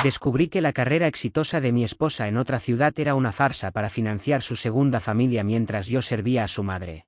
Descubrí que la carrera exitosa de mi esposa en otra ciudad era una farsa para financiar su segunda familia mientras yo servía a su madre.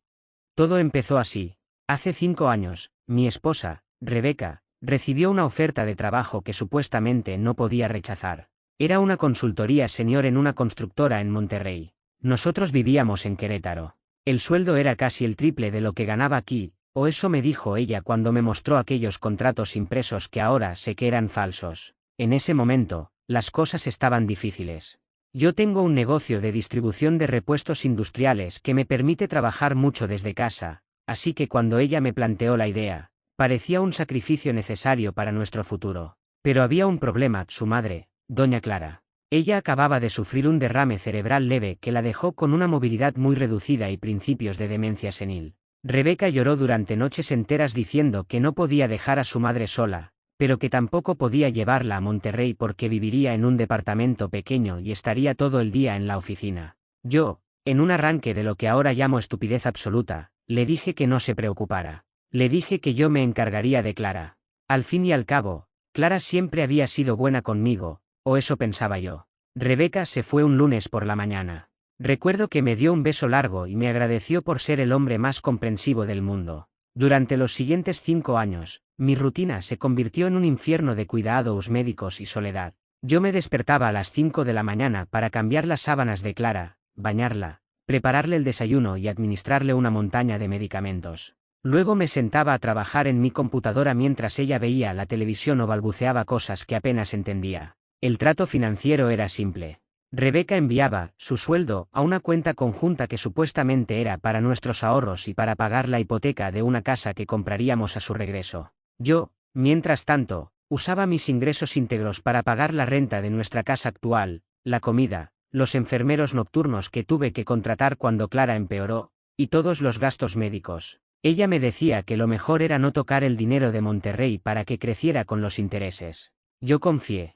Todo empezó así. Hace 5 años, mi esposa, Rebeca, recibió una oferta de trabajo que supuestamente no podía rechazar. Era una consultoría senior en una constructora en Monterrey. Nosotros vivíamos en Querétaro. El sueldo era casi el triple de lo que ganaba aquí, o eso me dijo ella cuando me mostró aquellos contratos impresos que ahora sé que eran falsos. En ese momento, las cosas estaban difíciles. Yo tengo un negocio de distribución de repuestos industriales que me permite trabajar mucho desde casa, así que cuando ella me planteó la idea, parecía un sacrificio necesario para nuestro futuro. Pero había un problema: su madre, doña Clara. Ella acababa de sufrir un derrame cerebral leve que la dejó con una movilidad muy reducida y principios de demencia senil. Rebeca lloró durante noches enteras diciendo que no podía dejar a su madre sola, pero que tampoco podía llevarla a Monterrey porque viviría en un departamento pequeño y estaría todo el día en la oficina. Yo, en un arranque de lo que ahora llamo estupidez absoluta, le dije que no se preocupara. Le dije que yo me encargaría de Clara. Al fin y al cabo, Clara siempre había sido buena conmigo, o eso pensaba yo. Rebeca se fue un lunes por la mañana. Recuerdo que me dio un beso largo y me agradeció por ser el hombre más comprensivo del mundo. Durante los siguientes 5 años, mi rutina se convirtió en un infierno de cuidados médicos y soledad. Yo me despertaba a las 5 de la mañana para cambiar las sábanas de Clara, bañarla, prepararle el desayuno y administrarle una montaña de medicamentos. Luego me sentaba a trabajar en mi computadora mientras ella veía la televisión o balbuceaba cosas que apenas entendía. El trato financiero era simple. Rebeca enviaba su sueldo a una cuenta conjunta que supuestamente era para nuestros ahorros y para pagar la hipoteca de una casa que compraríamos a su regreso. Yo, mientras tanto, usaba mis ingresos íntegros para pagar la renta de nuestra casa actual, la comida, los enfermeros nocturnos que tuve que contratar cuando Clara empeoró, y todos los gastos médicos. Ella me decía que lo mejor era no tocar el dinero de Monterrey para que creciera con los intereses. Yo confié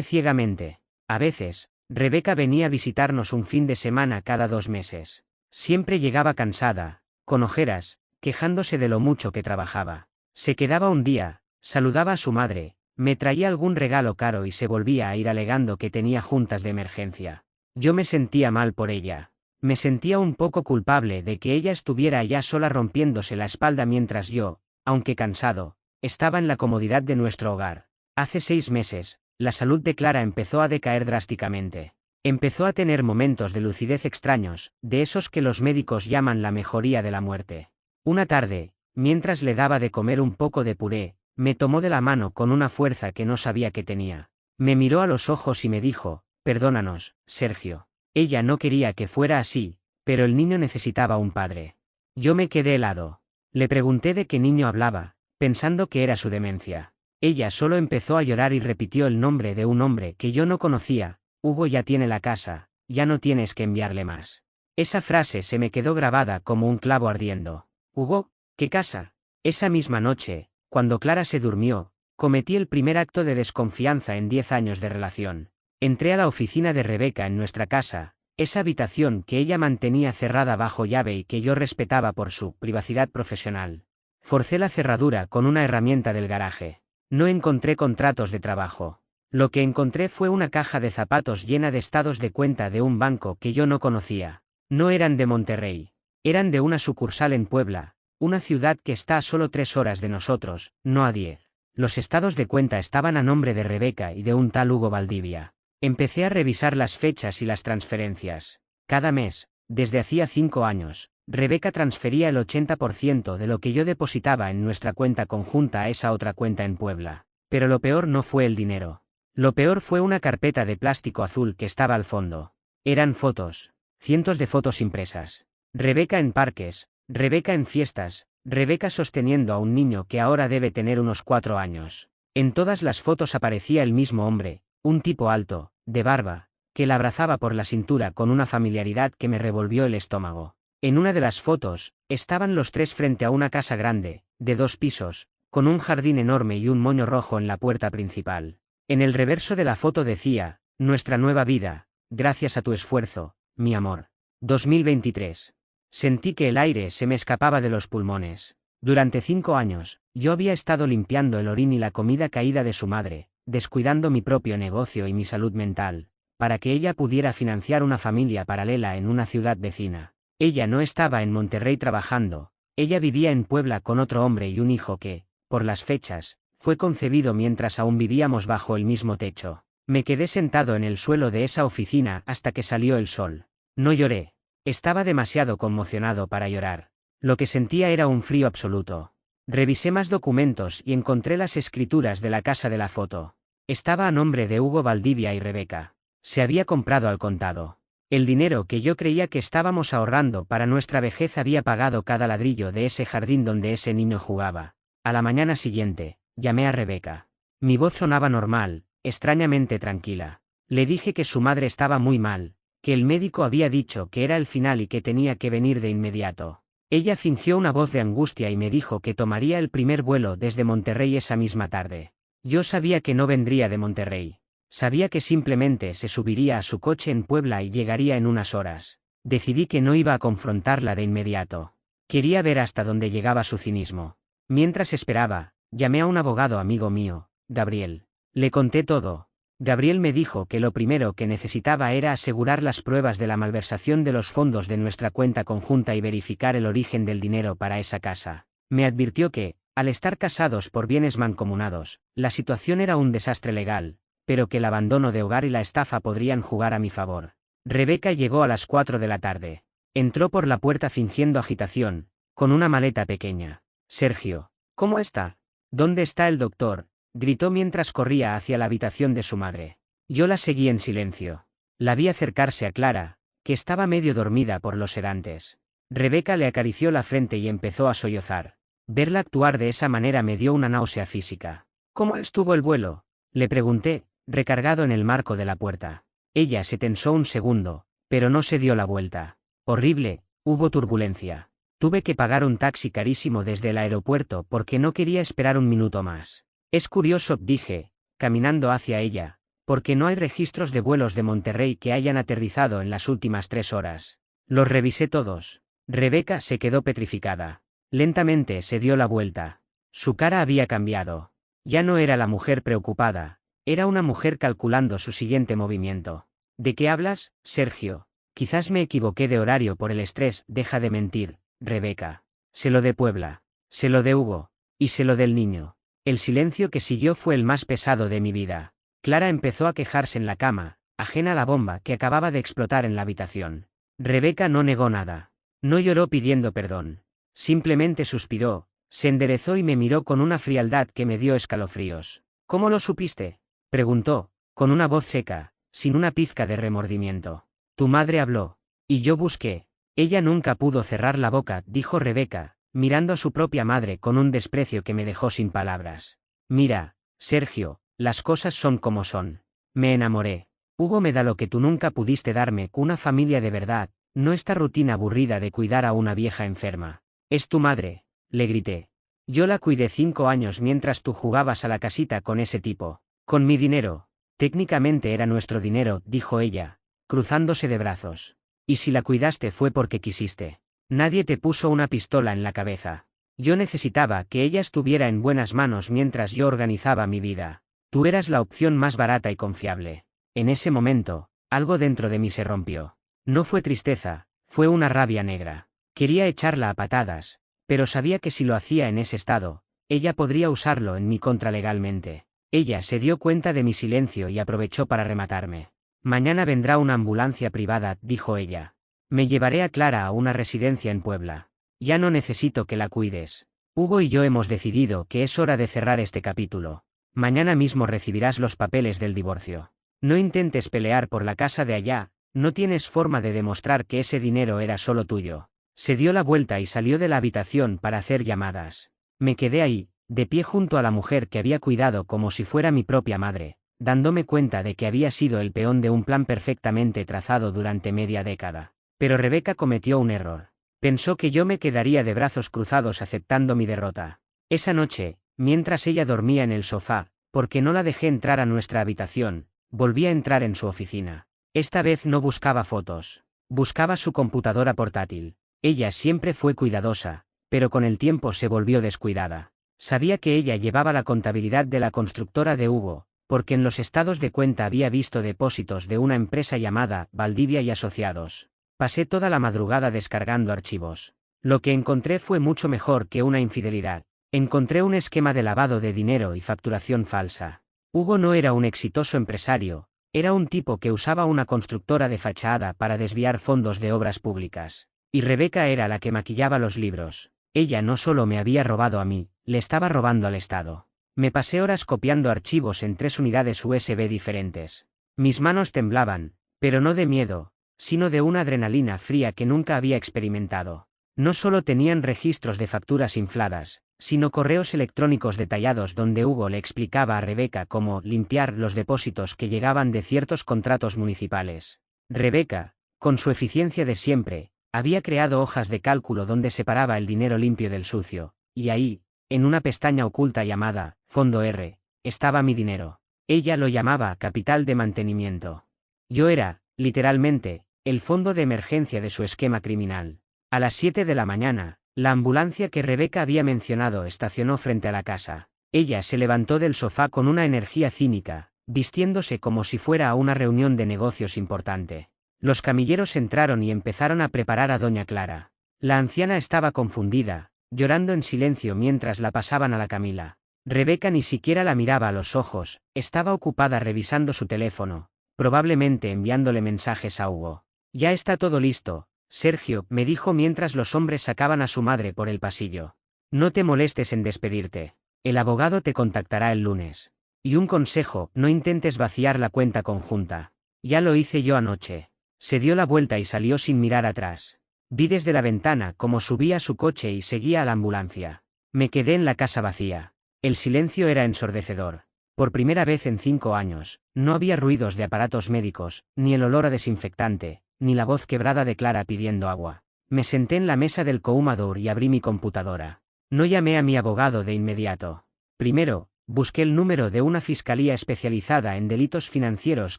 ciegamente. A veces, Rebeca venía a visitarnos un fin de semana cada 2 meses. Siempre llegaba cansada, con ojeras, quejándose de lo mucho que trabajaba. Se quedaba un día, saludaba a su madre, me traía algún regalo caro y se volvía a ir alegando que tenía juntas de emergencia. Yo me sentía mal por ella. Me sentía un poco culpable de que ella estuviera allá sola rompiéndose la espalda mientras yo, aunque cansado, estaba en la comodidad de nuestro hogar. Hace 6 meses, la salud de Clara empezó a decaer drásticamente. Empezó a tener momentos de lucidez extraños, de esos que los médicos llaman la mejoría de la muerte. Una tarde, mientras le daba de comer un poco de puré, me tomó de la mano con una fuerza que no sabía que tenía. Me miró a los ojos y me dijo: «Perdónanos, Sergio». Ella no quería que fuera así, pero el niño necesitaba un padre. Yo me quedé helado. Le pregunté de qué niño hablaba, pensando que era su demencia. Ella solo empezó a llorar y repitió el nombre de un hombre que yo no conocía: «Hugo ya tiene la casa, ya no tienes que enviarle más». Esa frase se me quedó grabada como un clavo ardiendo. «¿Hugo? ¿Qué casa?». Esa misma noche, cuando Clara se durmió, cometí el primer acto de desconfianza en 10 años de relación. Entré a la oficina de Rebeca en nuestra casa, esa habitación que ella mantenía cerrada bajo llave y que yo respetaba por su privacidad profesional. Forcé la cerradura con una herramienta del garaje. No encontré contratos de trabajo. Lo que encontré fue una caja de zapatos llena de estados de cuenta de un banco que yo no conocía. No eran de Monterrey. Eran de una sucursal en Puebla, una ciudad que está a solo 3 horas de nosotros, no a 10. Los estados de cuenta estaban a nombre de Rebeca y de un tal Hugo Valdivia. Empecé a revisar las fechas y las transferencias. Cada mes, desde hacía 5 años, Rebeca transfería el 80% de lo que yo depositaba en nuestra cuenta conjunta a esa otra cuenta en Puebla. Pero lo peor no fue el dinero. Lo peor fue una carpeta de plástico azul que estaba al fondo. Eran fotos. Cientos de fotos impresas. Rebeca en parques, Rebeca en fiestas, Rebeca sosteniendo a un niño que ahora debe tener unos 4 años. En todas las fotos aparecía el mismo hombre, un tipo alto, de barba, que la abrazaba por la cintura con una familiaridad que me revolvió el estómago. En una de las fotos, estaban los 3 frente a una casa grande, de 2 pisos, con un jardín enorme y un moño rojo en la puerta principal. En el reverso de la foto decía: «Nuestra nueva vida, gracias a tu esfuerzo, mi amor. 2023». Sentí que el aire se me escapaba de los pulmones. Durante 5 años, yo había estado limpiando el orín y la comida caída de su madre, descuidando mi propio negocio y mi salud mental, para que ella pudiera financiar una familia paralela en una ciudad vecina. Ella no estaba en Monterrey trabajando, ella vivía en Puebla con otro hombre y un hijo que, por las fechas, fue concebido mientras aún vivíamos bajo el mismo techo. Me quedé sentado en el suelo de esa oficina hasta que salió el sol. No lloré. Estaba demasiado conmocionado para llorar. Lo que sentía era un frío absoluto. Revisé más documentos y encontré las escrituras de la casa de la foto. Estaba a nombre de Hugo Valdivia y Rebeca. Se había comprado al contado. El dinero que yo creía que estábamos ahorrando para nuestra vejez había pagado cada ladrillo de ese jardín donde ese niño jugaba. A la mañana siguiente, llamé a Rebeca. Mi voz sonaba normal, extrañamente tranquila. Le dije que su madre estaba muy mal, que el médico había dicho que era el final y que tenía que venir de inmediato. Ella fingió una voz de angustia y me dijo que tomaría el primer vuelo desde Monterrey esa misma tarde. Yo sabía que no vendría de Monterrey. Sabía que simplemente se subiría a su coche en Puebla y llegaría en unas horas. Decidí que no iba a confrontarla de inmediato. Quería ver hasta dónde llegaba su cinismo. Mientras esperaba, llamé a un abogado amigo mío, Gabriel. Le conté todo. Gabriel me dijo que lo primero que necesitaba era asegurar las pruebas de la malversación de los fondos de nuestra cuenta conjunta y verificar el origen del dinero para esa casa. Me advirtió que, al estar casados por bienes mancomunados, la situación era un desastre legal, pero que el abandono de hogar y la estafa podrían jugar a mi favor. Rebeca llegó a las 4 de la tarde. Entró por la puerta fingiendo agitación, con una maleta pequeña. Sergio, ¿cómo está? ¿Dónde está el doctor?, gritó mientras corría hacia la habitación de su madre. Yo la seguí en silencio. La vi acercarse a Clara, que estaba medio dormida por los sedantes. Rebeca le acarició la frente y empezó a sollozar. Verla actuar de esa manera me dio una náusea física. ¿Cómo estuvo el vuelo?, le pregunté, recargado en el marco de la puerta. Ella se tensó un segundo, pero no se dio la vuelta. Horrible, hubo turbulencia. Tuve que pagar un taxi carísimo desde el aeropuerto porque no quería esperar un minuto más. Es curioso, dije, caminando hacia ella, porque no hay registros de vuelos de Monterrey que hayan aterrizado en las últimas 3 horas. Los revisé todos. Rebeca se quedó petrificada. Lentamente se dio la vuelta. Su cara había cambiado. Ya no era la mujer preocupada, era una mujer calculando su siguiente movimiento. ¿De qué hablas, Sergio? Quizás me equivoqué de horario por el estrés. Deja de mentir, Rebeca. Sé lo de Puebla, sé lo de Hugo, y sé lo del niño. El silencio que siguió fue el más pesado de mi vida. Clara empezó a quejarse en la cama, ajena a la bomba que acababa de explotar en la habitación. Rebeca no negó nada. No lloró pidiendo perdón. Simplemente suspiró, se enderezó y me miró con una frialdad que me dio escalofríos. ¿Cómo lo supiste?, preguntó, con una voz seca, sin una pizca de remordimiento. Tu madre habló. Y yo busqué. Ella nunca pudo cerrar la boca, dijo Rebeca, mirando a su propia madre con un desprecio que me dejó sin palabras. Mira, Sergio, las cosas son como son. Me enamoré. Hugo me da lo que tú nunca pudiste darme, una familia de verdad, no esta rutina aburrida de cuidar a una vieja enferma. Es tu madre, le grité. Yo la cuidé 5 años mientras tú jugabas a la casita con ese tipo. Con mi dinero. Técnicamente era nuestro dinero, dijo ella, cruzándose de brazos. Y si la cuidaste fue porque quisiste. Nadie te puso una pistola en la cabeza. Yo necesitaba que ella estuviera en buenas manos mientras yo organizaba mi vida. Tú eras la opción más barata y confiable. En ese momento, algo dentro de mí se rompió. No fue tristeza, fue una rabia negra. Quería echarla a patadas, pero sabía que si lo hacía en ese estado, ella podría usarlo en mi contra legalmente. Ella se dio cuenta de mi silencio y aprovechó para rematarme. Mañana vendrá una ambulancia privada, dijo ella. Me llevaré a Clara a una residencia en Puebla. Ya no necesito que la cuides. Hugo y yo hemos decidido que es hora de cerrar este capítulo. Mañana mismo recibirás los papeles del divorcio. No intentes pelear por la casa de allá, no tienes forma de demostrar que ese dinero era solo tuyo. Se dio la vuelta y salió de la habitación para hacer llamadas. Me quedé ahí, de pie junto a la mujer que había cuidado como si fuera mi propia madre, dándome cuenta de que había sido el peón de un plan perfectamente trazado durante media década. Pero Rebeca cometió un error. Pensó que yo me quedaría de brazos cruzados aceptando mi derrota. Esa noche, mientras ella dormía en el sofá, porque no la dejé entrar a nuestra habitación, volví a entrar en su oficina. Esta vez no buscaba fotos. Buscaba su computadora portátil. Ella siempre fue cuidadosa, pero con el tiempo se volvió descuidada. Sabía que ella llevaba la contabilidad de la constructora de Hugo, porque en los estados de cuenta había visto depósitos de una empresa llamada Valdivia y Asociados. Pasé toda la madrugada descargando archivos. Lo que encontré fue mucho mejor que una infidelidad. Encontré un esquema de lavado de dinero y facturación falsa. Hugo no era un exitoso empresario, era un tipo que usaba una constructora de fachada para desviar fondos de obras públicas. Y Rebeca era la que maquillaba los libros. Ella no solo me había robado a mí, le estaba robando al Estado. Me pasé horas copiando archivos en 3 unidades USB diferentes. Mis manos temblaban, pero no de miedo, sino de una adrenalina fría que nunca había experimentado. No solo tenían registros de facturas infladas, sino correos electrónicos detallados donde Hugo le explicaba a Rebeca cómo limpiar los depósitos que llegaban de ciertos contratos municipales. Rebeca, con su eficiencia de siempre, había creado hojas de cálculo donde separaba el dinero limpio del sucio, y ahí, en una pestaña oculta llamada Fondo R, estaba mi dinero. Ella lo llamaba capital de mantenimiento. Yo era, literalmente, el fondo de emergencia de su esquema criminal. A las 7 de la mañana, la ambulancia que Rebeca había mencionado estacionó frente a la casa. Ella se levantó del sofá con una energía cínica, vistiéndose como si fuera a una reunión de negocios importante. Los camilleros entraron y empezaron a preparar a doña Clara. La anciana estaba confundida, llorando en silencio mientras la pasaban a la camilla. Rebeca ni siquiera la miraba a los ojos, estaba ocupada revisando su teléfono, probablemente enviándole mensajes a Hugo. Ya está todo listo, Sergio, me dijo mientras los hombres sacaban a su madre por el pasillo. No te molestes en despedirte. El abogado te contactará el lunes. Y un consejo, no intentes vaciar la cuenta conjunta. Ya lo hice yo anoche. Se dio la vuelta y salió sin mirar atrás. Vi desde la ventana cómo subía a su coche y seguía a la ambulancia. Me quedé en la casa vacía. El silencio era ensordecedor. Por primera vez en 5 años, no había ruidos de aparatos médicos, ni el olor a desinfectante, ni la voz quebrada de Clara pidiendo agua. Me senté en la mesa del cohumador y abrí mi computadora. No llamé a mi abogado de inmediato. Primero, busqué el número de una fiscalía especializada en delitos financieros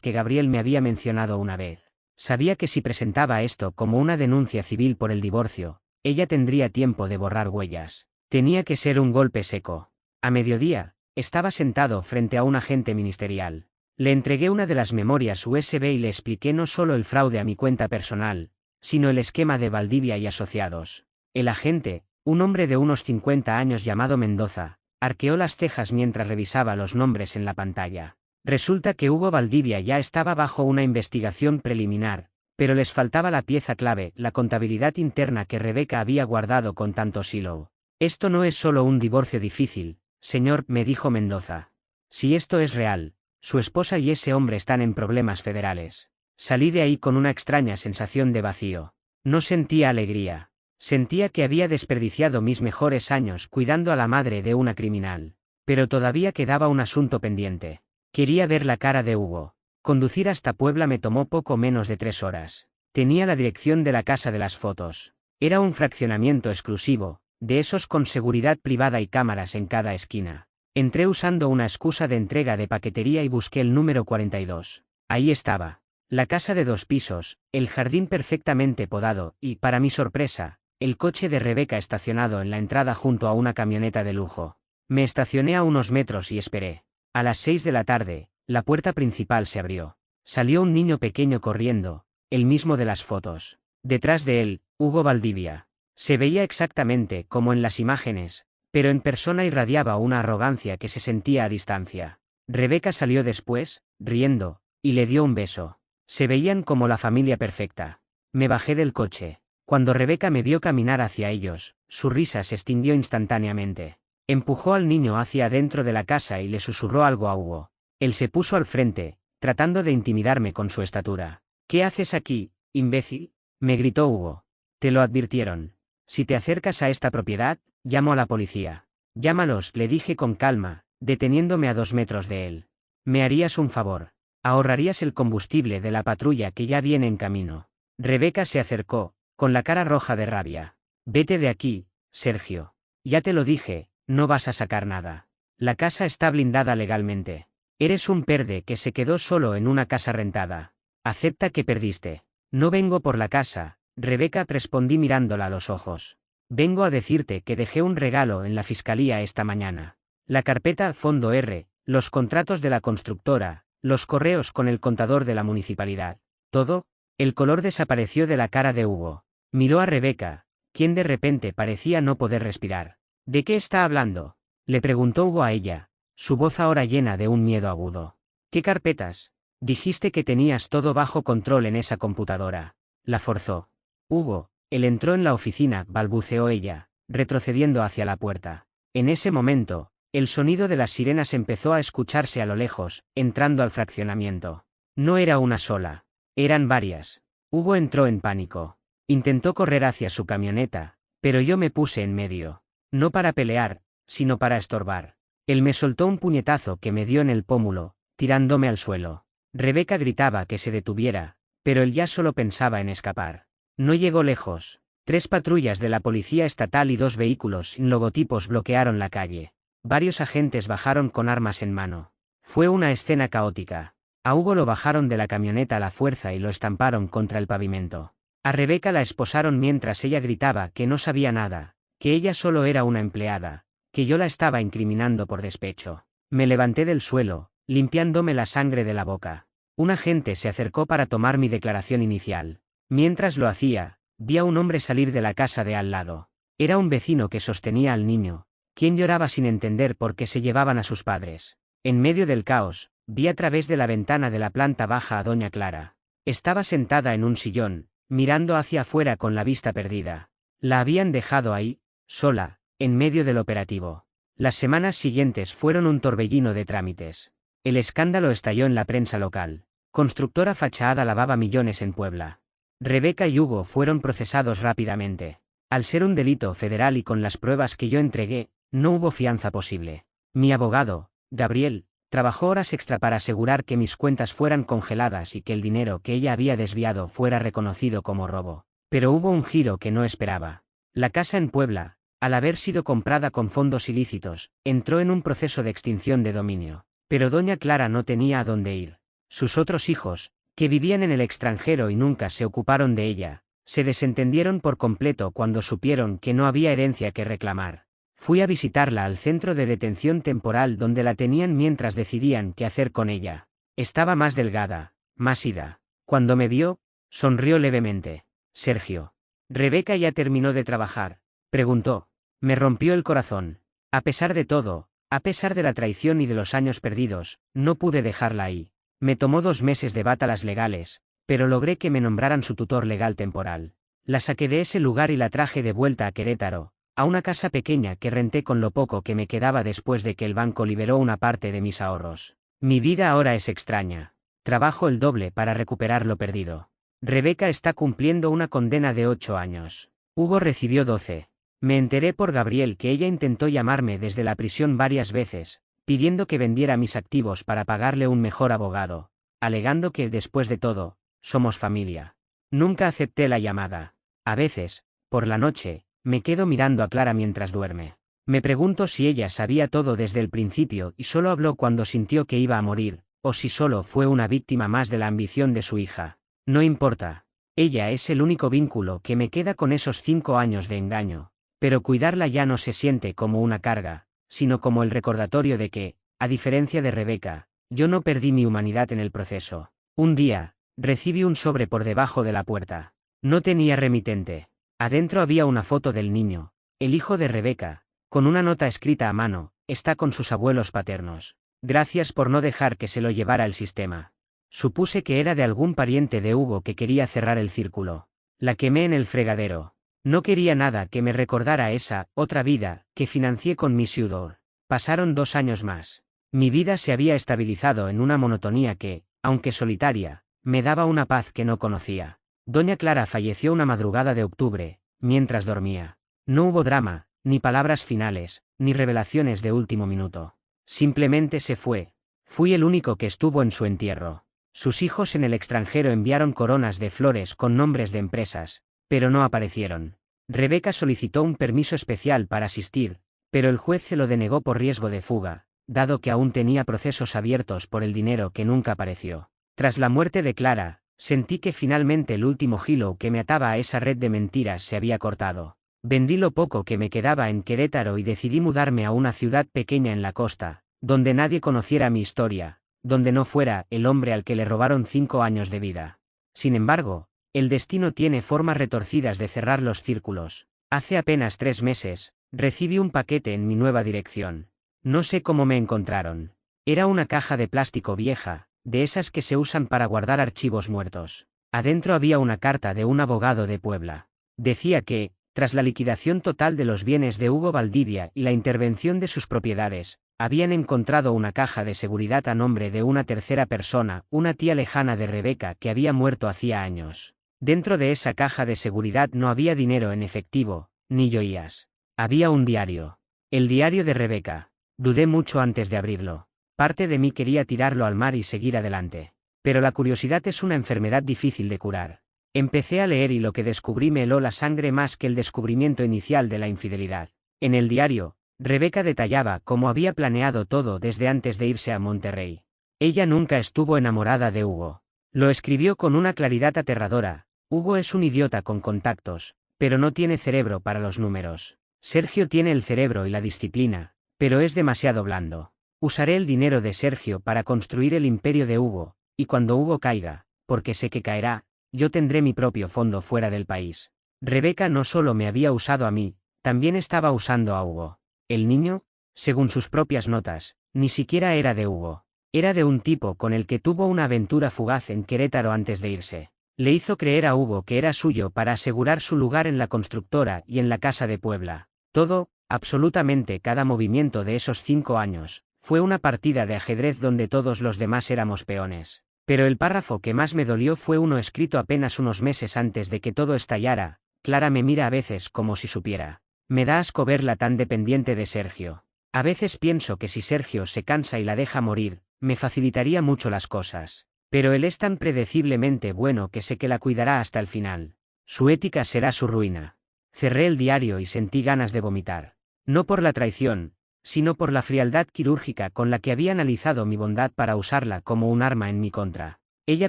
que Gabriel me había mencionado una vez. Sabía que si presentaba esto como una denuncia civil por el divorcio, ella tendría tiempo de borrar huellas. Tenía que ser un golpe seco. A mediodía, estaba sentado frente a un agente ministerial. Le entregué una de las memorias USB y le expliqué no solo el fraude a mi cuenta personal, sino el esquema de Valdivia y Asociados. El agente, un hombre de unos 50 años llamado Mendoza, arqueó las cejas mientras revisaba los nombres en la pantalla. Resulta que Hugo Valdivia ya estaba bajo una investigación preliminar, pero les faltaba la pieza clave, la contabilidad interna que Rebeca había guardado con tanto silo. Esto no es solo un divorcio difícil, señor, me dijo Mendoza. Si esto es real, su esposa y ese hombre están en problemas federales. Salí de ahí con una extraña sensación de vacío. No sentía alegría. Sentía que había desperdiciado mis mejores años cuidando a la madre de una criminal. Pero todavía quedaba un asunto pendiente. Quería ver la cara de Hugo. Conducir hasta Puebla me tomó poco menos de 3 horas. Tenía la dirección de la casa de las fotos. Era un fraccionamiento exclusivo, de esos con seguridad privada y cámaras en cada esquina. Entré usando una excusa de entrega de paquetería y busqué el número 42. Ahí estaba. La casa de 2 pisos, el jardín perfectamente podado y, para mi sorpresa, el coche de Rebeca estacionado en la entrada junto a una camioneta de lujo. Me estacioné a unos metros y esperé. A las 6 de la tarde, la puerta principal se abrió. Salió un niño pequeño corriendo, el mismo de las fotos. Detrás de él, Hugo Valdivia. Se veía exactamente como en las imágenes, pero en persona irradiaba una arrogancia que se sentía a distancia. Rebeca salió después, riendo, y le dio un beso. Se veían como la familia perfecta. Me bajé del coche. Cuando Rebeca me vio caminar hacia ellos, su risa se extinguió instantáneamente. Empujó al niño hacia adentro de la casa y le susurró algo a Hugo. Él se puso al frente, tratando de intimidarme con su estatura. ¿Qué haces aquí, imbécil?, me gritó Hugo. Te lo advirtieron. Si te acercas a esta propiedad, llamo a la policía. Llámalos, le dije con calma, deteniéndome a 2 metros de él. Me harías un favor. Ahorrarías el combustible de la patrulla que ya viene en camino. Rebeca se acercó, con la cara roja de rabia. Vete de aquí, Sergio. Ya te lo dije, no vas a sacar nada. La casa está blindada legalmente. Eres un perde que se quedó solo en una casa rentada. Acepta que perdiste. No vengo por la casa, Rebeca, respondí mirándola a los ojos. Vengo a decirte que dejé un regalo en la fiscalía esta mañana. La carpeta Fondo R, los contratos de la constructora, los correos con el contador de la municipalidad. Todo. El color desapareció de la cara de Hugo. Miró a Rebeca, quien de repente parecía no poder respirar. ¿De qué está hablando?, le preguntó Hugo a ella, su voz ahora llena de un miedo agudo. ¿Qué carpetas? Dijiste que tenías todo bajo control en esa computadora. La forzó. Hugo, él entró en la oficina, balbuceó ella, retrocediendo hacia la puerta. En ese momento, el sonido de las sirenas empezó a escucharse a lo lejos, entrando al fraccionamiento. No era una sola. Eran varias. Hugo entró en pánico. Intentó correr hacia su camioneta, pero yo me puse en medio. No para pelear, sino para estorbar. Él me soltó un puñetazo que me dio en el pómulo, tirándome al suelo. Rebeca gritaba que se detuviera, pero él ya solo pensaba en escapar. No llegó lejos. 3 patrullas de la policía estatal y 2 vehículos sin logotipos bloquearon la calle. Varios agentes bajaron con armas en mano. Fue una escena caótica. A Hugo lo bajaron de la camioneta a la fuerza y lo estamparon contra el pavimento. A Rebeca la esposaron mientras ella gritaba que no sabía nada, que ella solo era una empleada, que yo la estaba incriminando por despecho. Me levanté del suelo, limpiándome la sangre de la boca. Un agente se acercó para tomar mi declaración inicial. Mientras lo hacía, vi a un hombre salir de la casa de al lado. Era un vecino que sostenía al niño, quien lloraba sin entender por qué se llevaban a sus padres. En medio del caos, vi a través de la ventana de la planta baja a doña Clara. Estaba sentada en un sillón, mirando hacia afuera con la vista perdida. La habían dejado ahí, sola, en medio del operativo. Las semanas siguientes fueron un torbellino de trámites. El escándalo estalló en la prensa local. Constructora fachada lavaba millones en Puebla. Rebeca y Hugo fueron procesados rápidamente. Al ser un delito federal y con las pruebas que yo entregué, no hubo fianza posible. Mi abogado, Gabriel, trabajó horas extra para asegurar que mis cuentas fueran congeladas y que el dinero que ella había desviado fuera reconocido como robo. Pero hubo un giro que no esperaba. La casa en Puebla, al haber sido comprada con fondos ilícitos, entró en un proceso de extinción de dominio. Pero doña Clara no tenía a dónde ir. Sus otros hijos, que vivían en el extranjero y nunca se ocuparon de ella, se desentendieron por completo cuando supieron que no había herencia que reclamar. Fui a visitarla al centro de detención temporal donde la tenían mientras decidían qué hacer con ella. Estaba más delgada, más ida. Cuando me vio, sonrió levemente. Sergio. ¿Rebeca ya terminó de trabajar?, preguntó. Me rompió el corazón. A pesar de todo, a pesar de la traición y de los años perdidos, no pude dejarla ahí. Me tomó 2 meses de batalas legales, pero logré que me nombraran su tutor legal temporal. La saqué de ese lugar y la traje de vuelta a Querétaro, a una casa pequeña que renté con lo poco que me quedaba después de que el banco liberó una parte de mis ahorros. Mi vida ahora es extraña. Trabajo el doble para recuperar lo perdido. Rebeca está cumpliendo una condena de 8 años. Hugo recibió 12. Me enteré por Gabriel que ella intentó llamarme desde la prisión varias veces, pidiendo que vendiera mis activos para pagarle un mejor abogado, alegando que, después de todo, somos familia. Nunca acepté la llamada. A veces, por la noche, me quedo mirando a Clara mientras duerme. Me pregunto si ella sabía todo desde el principio y solo habló cuando sintió que iba a morir, o si solo fue una víctima más de la ambición de su hija. No importa. Ella es el único vínculo que me queda con esos 5 años de engaño, pero cuidarla ya no se siente como una carga, sino como el recordatorio de que, a diferencia de Rebeca, yo no perdí mi humanidad en el proceso. Un día, recibí un sobre por debajo de la puerta. No tenía remitente. Adentro había una foto del niño, el hijo de Rebeca, con una nota escrita a mano: está con sus abuelos paternos. Gracias por no dejar que se lo llevara el sistema. Supuse que era de algún pariente de Hugo que quería cerrar el círculo. La quemé en el fregadero. No quería nada que me recordara esa otra vida que financié con mi sudor. Pasaron 2 años más. Mi vida se había estabilizado en una monotonía que, aunque solitaria, me daba una paz que no conocía. Doña Clara falleció una madrugada de octubre, mientras dormía. No hubo drama, ni palabras finales, ni revelaciones de último minuto. Simplemente se fue. Fui el único que estuvo en su entierro. Sus hijos en el extranjero enviaron coronas de flores con nombres de empresas, pero no aparecieron. Rebeca solicitó un permiso especial para asistir, pero el juez se lo denegó por riesgo de fuga, dado que aún tenía procesos abiertos por el dinero que nunca apareció. Tras la muerte de Clara, sentí que finalmente el último hilo que me ataba a esa red de mentiras se había cortado. Vendí lo poco que me quedaba en Querétaro y decidí mudarme a una ciudad pequeña en la costa, donde nadie conociera mi historia, donde no fuera el hombre al que le robaron 5 años de vida. Sin embargo, el destino tiene formas retorcidas de cerrar los círculos. Hace apenas 3 meses, recibí un paquete en mi nueva dirección. No sé cómo me encontraron. Era una caja de plástico vieja, de esas que se usan para guardar archivos muertos. Adentro había una carta de un abogado de Puebla. Decía que, tras la liquidación total de los bienes de Hugo Valdivia y la intervención de sus propiedades, habían encontrado una caja de seguridad a nombre de una tercera persona, una tía lejana de Rebeca que había muerto hacía años. Dentro de esa caja de seguridad no había dinero en efectivo, ni joyas. Había un diario. El diario de Rebeca. Dudé mucho antes de abrirlo. Parte de mí quería tirarlo al mar y seguir adelante. Pero la curiosidad es una enfermedad difícil de curar. Empecé a leer y lo que descubrí me heló la sangre más que el descubrimiento inicial de la infidelidad. En el diario, Rebeca detallaba cómo había planeado todo desde antes de irse a Monterrey. Ella nunca estuvo enamorada de Hugo. Lo escribió con una claridad aterradora. Hugo es un idiota con contactos, pero no tiene cerebro para los números. Sergio tiene el cerebro y la disciplina, pero es demasiado blando. Usaré el dinero de Sergio para construir el imperio de Hugo, y cuando Hugo caiga, porque sé que caerá, yo tendré mi propio fondo fuera del país. Rebeca no solo me había usado a mí, también estaba usando a Hugo. El niño, según sus propias notas, ni siquiera era de Hugo. Era de un tipo con el que tuvo una aventura fugaz en Querétaro antes de irse. Le hizo creer a Hugo que era suyo para asegurar su lugar en la constructora y en la casa de Puebla. Todo, absolutamente cada movimiento de esos 5 años, fue una partida de ajedrez donde todos los demás éramos peones. Pero el párrafo que más me dolió fue uno escrito apenas unos meses antes de que todo estallara. Clara me mira a veces como si supiera. Me da asco verla tan dependiente de Sergio. A veces pienso que si Sergio se cansa y la deja morir, me facilitaría mucho las cosas. Pero él es tan predeciblemente bueno que sé que la cuidará hasta el final. Su ética será su ruina. Cerré el diario y sentí ganas de vomitar. No por la traición, sino por la frialdad quirúrgica con la que había analizado mi bondad para usarla como un arma en mi contra. Ella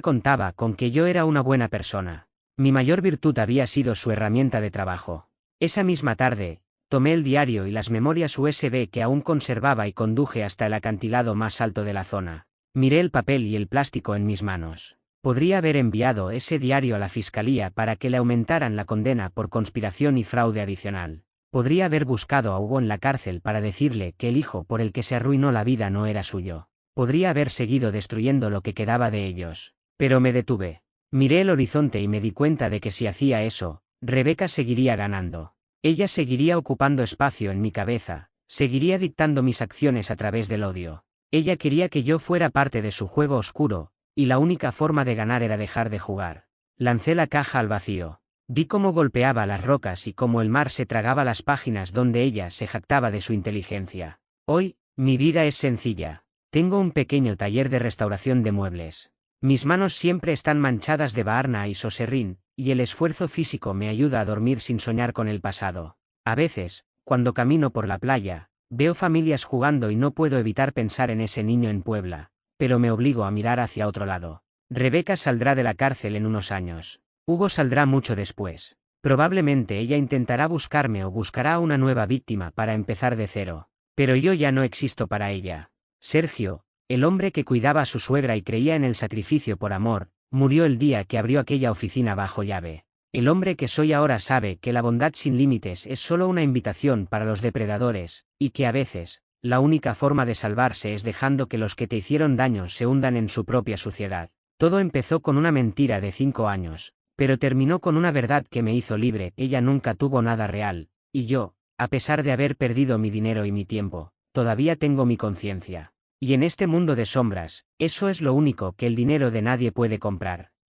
contaba con que yo era una buena persona. Mi mayor virtud había sido su herramienta de trabajo. Esa misma tarde, tomé el diario y las memorias USB que aún conservaba y conduje hasta el acantilado más alto de la zona. Miré el papel y el plástico en mis manos. Podría haber enviado ese diario a la fiscalía para que le aumentaran la condena por conspiración y fraude adicional. Podría haber buscado a Hugo en la cárcel para decirle que el hijo por el que se arruinó la vida no era suyo. Podría haber seguido destruyendo lo que quedaba de ellos. Pero me detuve. Miré el horizonte y me di cuenta de que si hacía eso, Rebeca seguiría ganando. Ella seguiría ocupando espacio en mi cabeza, seguiría dictando mis acciones a través del odio. Ella quería que yo fuera parte de su juego oscuro, y la única forma de ganar era dejar de jugar. Lancé la caja al vacío. Vi cómo golpeaba las rocas y cómo el mar se tragaba las páginas donde ella se jactaba de su inteligencia. Hoy, mi vida es sencilla. Tengo un pequeño taller de restauración de muebles. Mis manos siempre están manchadas de Baarna y Soserrín, y el esfuerzo físico me ayuda a dormir sin soñar con el pasado. A veces, cuando camino por la playa, veo familias jugando y no puedo evitar pensar en ese niño en Puebla, pero me obligo a mirar hacia otro lado. Rebeca saldrá de la cárcel en unos años. Hugo saldrá mucho después. Probablemente ella intentará buscarme o buscará a una nueva víctima para empezar de cero. Pero yo ya no existo para ella. Sergio, el hombre que cuidaba a su suegra y creía en el sacrificio por amor, murió el día que abrió aquella oficina bajo llave. El hombre que soy ahora sabe que la bondad sin límites es solo una invitación para los depredadores, y que a veces, la única forma de salvarse es dejando que los que te hicieron daño se hundan en su propia suciedad. Todo empezó con una mentira de 5 años, pero terminó con una verdad que me hizo libre. Ella nunca tuvo nada real, y yo, a pesar de haber perdido mi dinero y mi tiempo, todavía tengo mi conciencia. Y en este mundo de sombras, eso es lo único que el dinero de nadie puede comprar.